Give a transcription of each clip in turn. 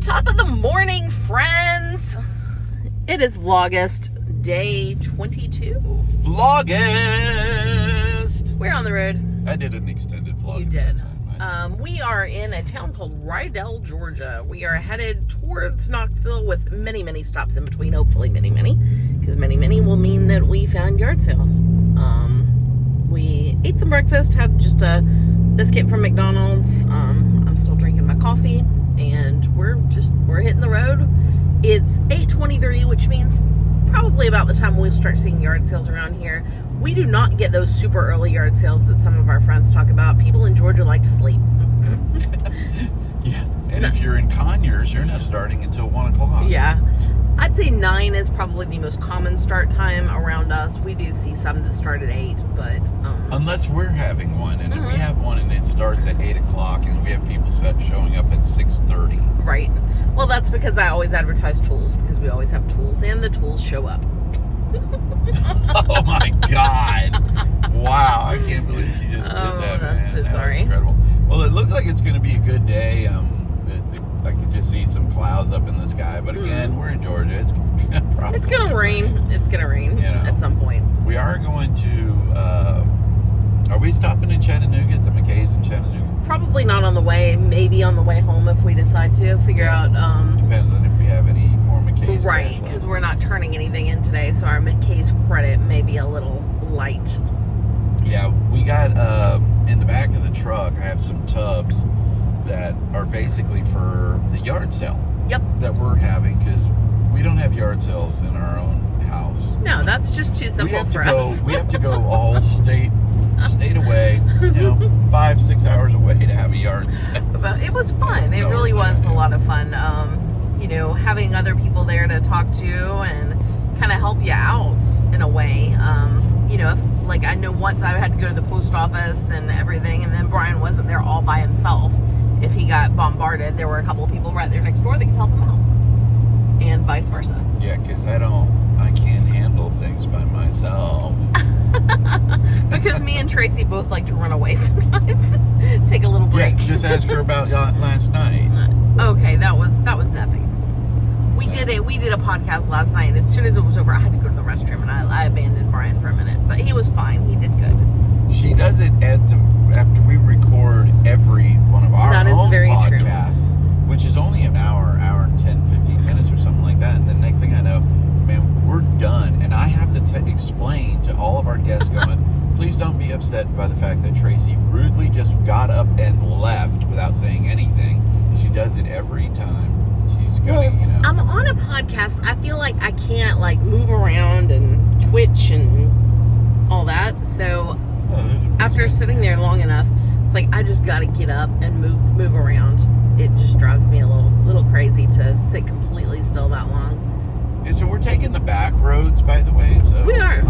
Top of the morning, friends. It is Vlogust day 22. Vlogust. We're on the road. I did an extended vlog. You did. We are in a town called Rydell, Georgia. We are headed towards Knoxville with many stops in between. Hopefully many, because many will mean that we found yard sales. We ate some breakfast, had just a biscuit from McDonald's. I'm still drinking my coffee, and we're hitting the road. It's 8:23, which means probably about the time we'll start seeing yard sales around here. We do not get those super early yard sales that some of our friends talk about. People in Georgia like to sleep. Yeah, and if you're in Conyers, you're not starting until 1 o'clock. Yeah, I'd say 9 is probably the most common start time around us. We do see some that start at 8, but unless we're having one, and if we have one and it starts at 8 o'clock, and we have people showing up at 6:30. Right. Well, that's because I always advertise tools, because we always have tools, and the tools show up. Oh my God! Wow, I can't believe she just did that, man. I'm so That was sorry. incredible. Well, it looks like it's going to be a good day. I could just see some clouds up in the sky, but again, we're in Georgia. It's probably It's gonna rain. It's gonna rain at some point. We are going to. Are we stopping in Chattanooga at the Mckays in Chattanooga? Probably not on the way. Maybe on the way home if we decide to figure out. Depends on if we have any more Mckays. Right, because we're not turning anything in today, so our Mckays credit may be a little light. Yeah, we got in the back of the truck. I have some tubs that are basically for the yard sale. Yep. That we're having, because we don't have yard sales in our own house. No, that's just too simple for us. We have to go a whole state away, 5-6 hours away to have a yard sale. But it was fun. It really was a lot of fun. Having other people there to talk to and kind of help you out in a way. If I know once I had to go to the post office and everything, and then Brian wasn't there all by himself. If he got bombarded, there were a couple of people right there next door that could help him out, and vice versa. Yeah, because I can't handle things by myself. Because me and Tracy both like to run away sometimes. Take a little break. Yeah, just ask her about last night. Okay, that was nothing. We did a podcast last night, and as soon as it was over, I had to go to the restroom, and I abandoned Brian for a minute. But he was fine. He did good. She does it after we record every one of our own podcasts, which is only an hour and 10, 15 minutes or something like that. And the next thing I know, man, we're done. And I have to explain to all of our guests going, please don't be upset by the fact that Tracy rudely just got up and left without saying anything. She does it every time. She's got I'm on a podcast. I feel like I can't move around and twitch and all that. So after sitting there long enough, it's like I just got to get up and move around. It just drives me a little crazy to sit completely still that long. And so we're taking the back roads, by the way. So we are.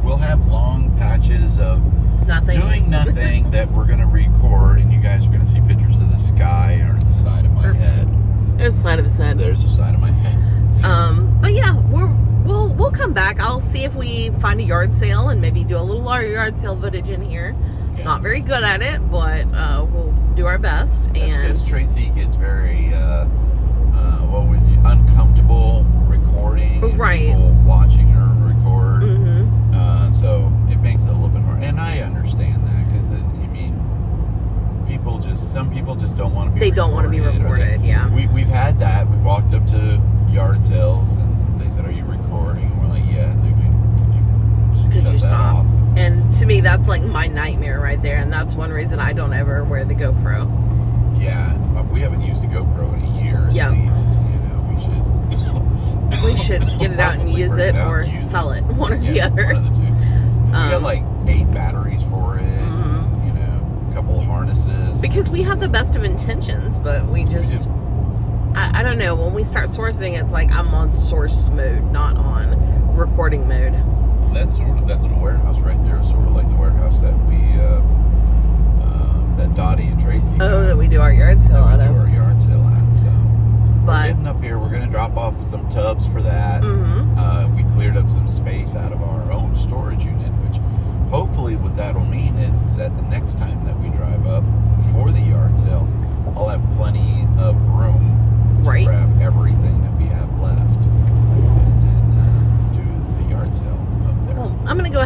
We'll have long patches of doing nothing that we're going to record, and you guys are going to see pictures of the sky or the side of my head. There's the side of his head. There's the side of my head. But yeah, we'll come back. I'll see if we find a yard sale and maybe do a little yard sale footage in here. Yeah. Not very good at it, but we'll do our best. That's because Tracy gets very uncomfortable recording, right? People watching her record. So it makes it a little bit hard, and I understand that because some people just don't want to be. They don't want to be recorded. Yeah. We've had that. We've walked up to yard sales and they said, "Are you recording?" And we're like, "Yeah." And they're Could you stop? Off. And to me, that's like my nightmare right there, and that's one reason I don't ever wear the GoPro. Yeah, we haven't used the GoPro in a year at least. We should get it out and use it or sell it. One or the other. One of the two. We got 8 batteries for it. A couple of harnesses. Because we have the best of intentions, but we just... I don't know. When we start sourcing, it's like I'm on source mode, not on recording mode. That's that little warehouse right there is sort of like the warehouse that we, that Dottie and Tracy. That we do our yard sale out of. Our yard sale out. So we're heading up here. We're going to drop off some tubs for that. We cleared up some space out of our own storage unit, which hopefully what that'll mean is that the next time that we drive up for the yard sale, I'll have plenty of room to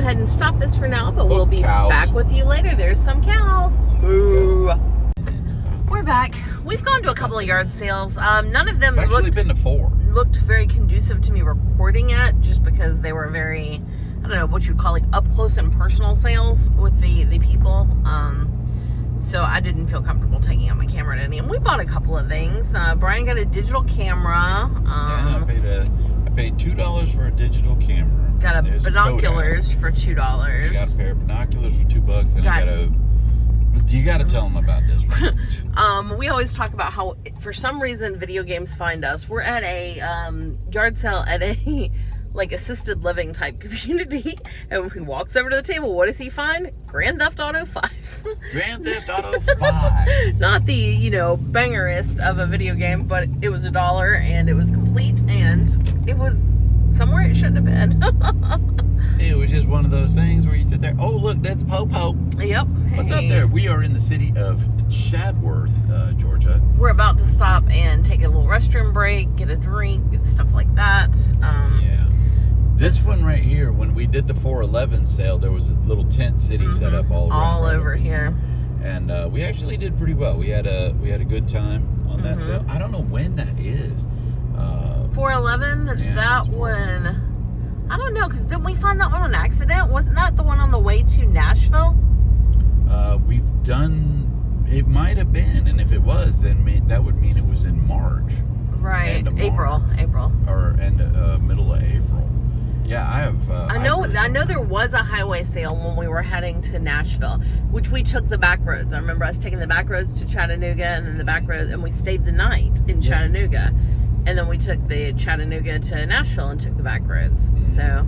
ahead and stop this for now, but we'll be cows. back with you later. There's some cows. Moo. We're back. We've gone to a couple of yard sales. None of them looked very conducive to me recording at, just because they were very, I don't know what you'd call like up close and personal sales with the people. So I didn't feel comfortable taking out my camera to any. And we bought a couple of things. Brian got a digital camera. I paid $2 for a digital camera. Got binoculars for $2. You got a pair of binoculars for $2, and you got to tell them about this one. We always talk about how, for some reason, video games find us. We're at a yard sale at a like assisted living type community, and when he walks over to the table, what does he find? Grand Theft Auto 5. Grand Theft Auto 5. Not the, bangerest of a video game, but it was $1 and it was complete, and it was somewhere it shouldn't have been. It was just one of those things where you sit there, oh look, that's Popo. Yep. What's up there? We are in the city of Chadworth, Georgia. We're about to stop and take a little restroom break, get a drink, and stuff like that. Yeah. This one right here, when we did the 411 sale, there was a little tent city set up all over here. And we actually did pretty well. We had a good time on that sale. I don't know when that is. 411, yeah, that one, I don't know, because didn't we find that one on accident? Wasn't that the one on the way to Nashville? We've done, it might have been, and if it was, then that would mean it was in March. Right, April. Or middle of April. Yeah, I have. I know there was a highway sale when we were heading to Nashville, which we took the back roads. I remember us taking the back roads to Chattanooga, and then the back roads, and we stayed the night in Chattanooga, and then we took the Chattanooga to Nashville and took the back roads. So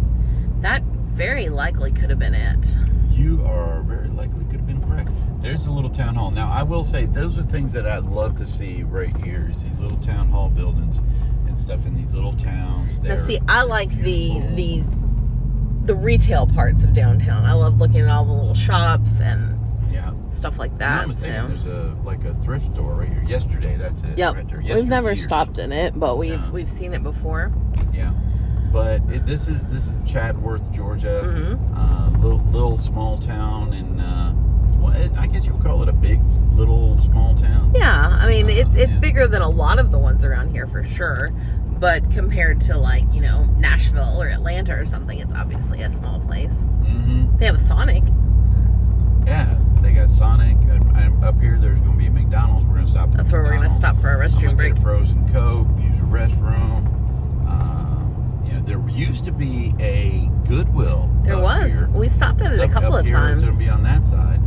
that very likely could have been it. You are very likely could have been correct. There's a little town hall. Now, I will say those are things that I'd love to see right here. Is these little town hall buildings and stuff in these little towns. Now, see, I like the retail parts of downtown. I love looking at all the little shops and stuff like that. I'm not mistaken, there's a thrift store right here. Yesterday, that's it. Yep. Right there. We've never stopped in it, but we've seen it before. Yeah. But this is Chadworth, Georgia. Little small town, and I guess you would call it a big little small town. Yeah, I mean it's bigger than a lot of the ones around here for sure, but compared to like Nashville or Atlanta or something, it's obviously a small place. They have a Sonic. Yeah, they got Sonic, and up here there's going to be a McDonald's. We're going to stop. That's where we're going to stop for our restroom break. Get a frozen Coke, use a restroom. There used to be a Goodwill. There was. Here. We stopped at it a couple of times. It's going to be on that side.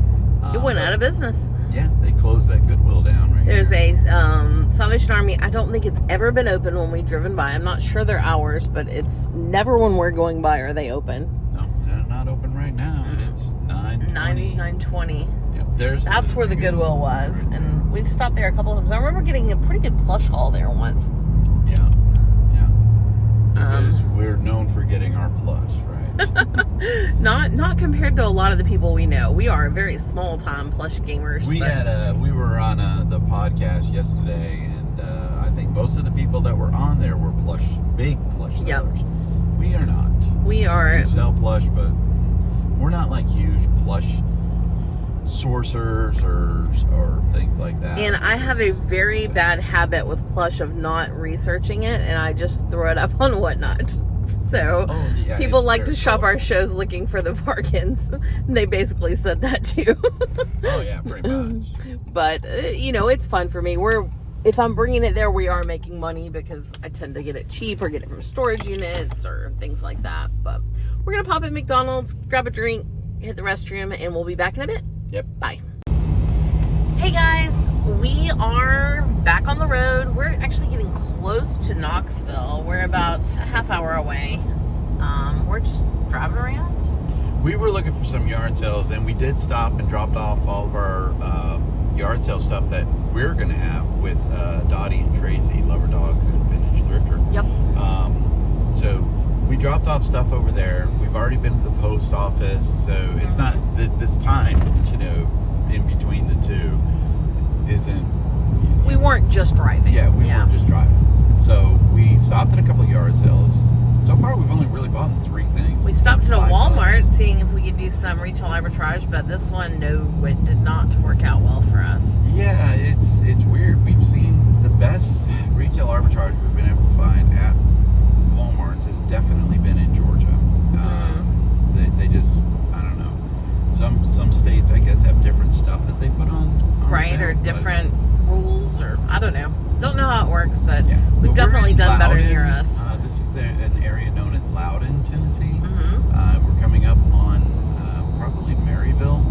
It went out of business. Yeah, they closed that Goodwill down right There's here. a Salvation Army. I don't think it's ever been open when we've driven by. I'm not sure their hours, but it's never when we're going by are they open. No, they're not open right now. It's 9:20. Yep, that's where the Goodwill was. Right, and we've stopped there a couple of times. I remember getting a pretty good plush haul there once. Yeah. Because we're known for getting our plush, right? Not compared to a lot of the people we know. We are very small time plush gamers. We were on the podcast yesterday, and I think most of the people that were on there were big plush sellers. Yep. We are not. We sell plush, but we're not like huge plush sorcerers or things like that. And I have a very bad habit with plush of not researching it, and I just throw it up on Whatnot. So people like to shop our shows looking for the bargains. They basically said that too. Oh yeah, pretty much. But it's fun for me. If I'm bringing it there, we are making money because I tend to get it cheap or get it from storage units or things like that. But we're gonna pop at McDonald's, grab a drink, hit the restroom, and we'll be back in a bit. Yep. Bye. Hey guys, we are back on the road. We're actually getting close to Knoxville. We're about a half hour away. We're just driving around. We were looking for some yard sales, and we did stop and dropped off all of our yard sale stuff that we're going to have with Dottie and Tracy, Lover Dogs and Vintage Thrifter. Yep. So we dropped off stuff over there. We've already been to the post office, so it's not this time, in between the two isn't. We weren't just driving. Yeah, we weren't just driving. So we stopped at a couple of yard sales. So far, we've only really bought 3 things. We stopped at a Walmart $5. seeing if we could do some retail arbitrage, but this one, no, it did not work out well for us. Yeah, it's weird. We've seen the best retail arbitrage we've been able to find at Walmart's has definitely been in Georgia. They just, I don't know. Some states, I guess, have different stuff that they put on Right, sale, or different rules, or I don't know. Don't know how it works, but yeah. we've definitely done better Loudon, near us. This is an area known as Loudon, Tennessee. Mm-hmm. We're coming up on probably Maryville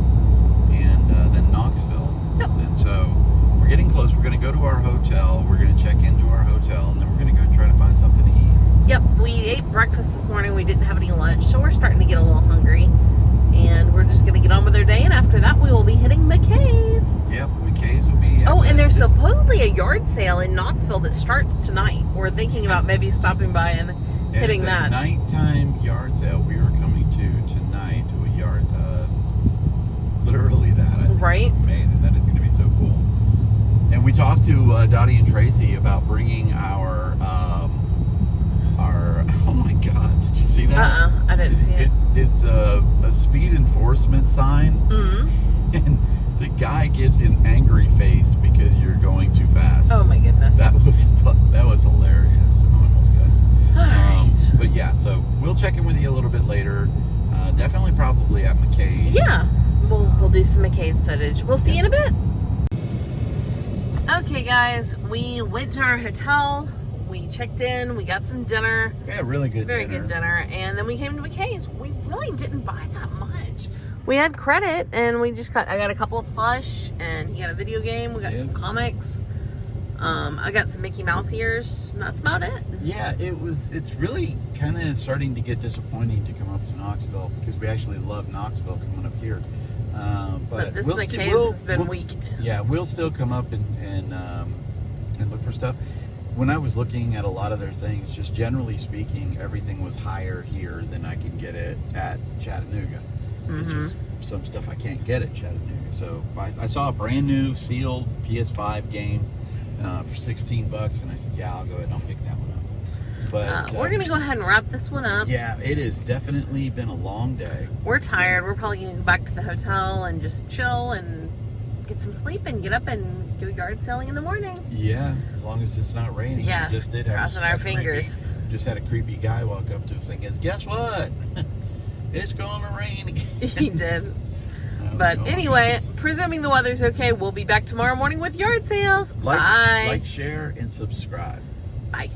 and then Knoxville. Yep. And so we're getting close. We're going to go to our hotel. We're going to check into our hotel, and then we're going to go try to find something to eat. Yep, we ate breakfast this morning. We didn't have any lunch, so we're starting to get a little hungry. And we're just going to get on with our day, and after that we will be hitting Mckays. Yep, Mckays will be. Oh, and there's supposedly a yard sale in Knoxville that starts tonight. We're thinking about maybe stopping by and hitting that. It's a nighttime yard sale we are coming to tonight, to a yard, literally that. I think Right. it's amazing. That is going to be so cool. And we talked to Dottie and Tracy about bringing our, oh my God, did you see that? I didn't see it. It's a speed enforcement sign. Mm-hmm. And the guy gives an angry face because you're going too fast. Oh my goodness. That was hilarious. I almost cussed. All right. But yeah, so we'll check in with you a little bit later. Definitely probably at Mckays. Yeah, we'll do some Mckays footage. We'll see you in a bit. Okay, guys, we went to our hotel. We checked in. We got some dinner. Yeah, really good Very dinner. good dinner. And then we came to Mckays. We really didn't buy that much. We had credit, and I got a couple of plush, and he got a video game. We got some comics. I got some Mickey Mouse ears. And that's about it. Yeah, it's really kind of starting to get disappointing to come up to Knoxville because we actually love Knoxville coming up here. But this Mckays has been weak. Yeah, we'll still come up and look for stuff. When I was looking at a lot of their things, just generally speaking, everything was higher here than I can get it at Chattanooga. It's just some stuff I can't get at Chattanooga. So I saw a brand new sealed PS5 game for $16, and I said, yeah, I'll go ahead and I'll pick that one up. But we're gonna go ahead and wrap this one up. Yeah, it has definitely been a long day. We're tired. We're probably gonna go back to the hotel and just chill and get some sleep and get up and go yard selling in the morning. Yeah, as long as it's not raining. Yes, We just did have crossing our fingers. Just had a creepy guy walk up to us and goes, guess what? It's gonna rain again. He did. But anyway, presuming the weather's okay, we'll be back tomorrow morning with yard sales. Bye. Like, share, and subscribe. Bye.